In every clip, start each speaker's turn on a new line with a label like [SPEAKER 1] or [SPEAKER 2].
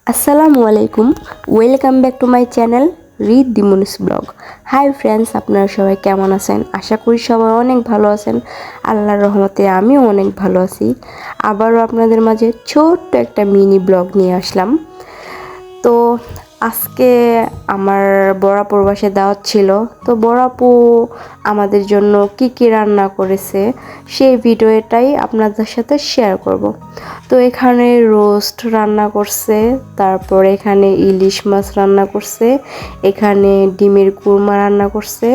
[SPEAKER 1] আসসালামু আলাইকুম, welcome back to my channel রিড দিমনিস ব্লগ। হাই ফ্রেন্ডস, আপনারা সবাই কেমন আছেন? আশা করি সবাই অনেক ভালো আছেন। আল্লাহর রহমতে আমিও অনেক ভালো আছি। আবারও আপনাদের মাঝে ছোট্ট একটা মিনি ব্লগ নিয়ে আসলাম। তো আজকে আমার বড়াপুর বাসায় দাওয়াত ছিল। তো বড়াপু আমাদের জন্য কি কি রান্না করেছে সেই ভিডিওটাই আপনাদের সাথে শেয়ার করব। তো এখানে রোস্ট রান্না করছে, তারপর এখানে ইলিশ মাছ রান্না করছে, এখানে ডিমের কুরমা রান্না করছে,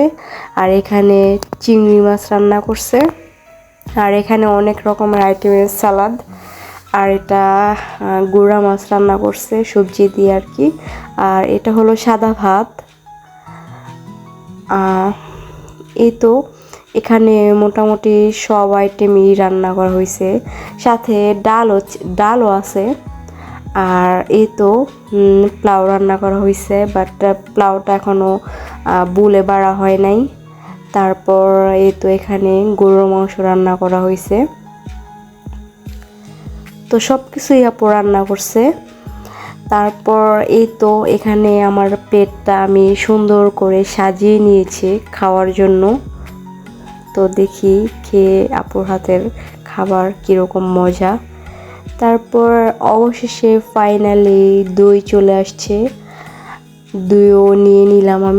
[SPEAKER 1] আর এখানে চিংড়ি মাছ রান্না করছে, আর এখানে অনেক রকমের আইটেমের সালাদ, আর এটা গুঁড়া মাছ রান্না করছে সবজি দিয়ে আর কি। আর এটা হলো সাদা ভাত। এই তো এখানে মোটামুটি সব আইটেমই রান্না করা হয়েছে, সাথে ডালও আছে। আর এই তো পোলাও রান্না করা হয়েছে, বাট পোলাওটা এখনও বুলে বাড়া হয় নাই। তারপর এই তো এখানে গরুর মাংস রান্না করা হয়েছে। তো সব কিছুই আপু রান্না করছে। তারপর এই তো এখানে আমার প্লেটটা আমি সুন্দর করে সাজিয়ে নিয়েছি খাওয়ার জন্য। তো দেখি খেয়ে আপুর হাতের খাবার কীরকম মজা। তারপর অবশেষে ফাইনালি দই চলে আসছে, দইও নিয়ে নিলাম আমি।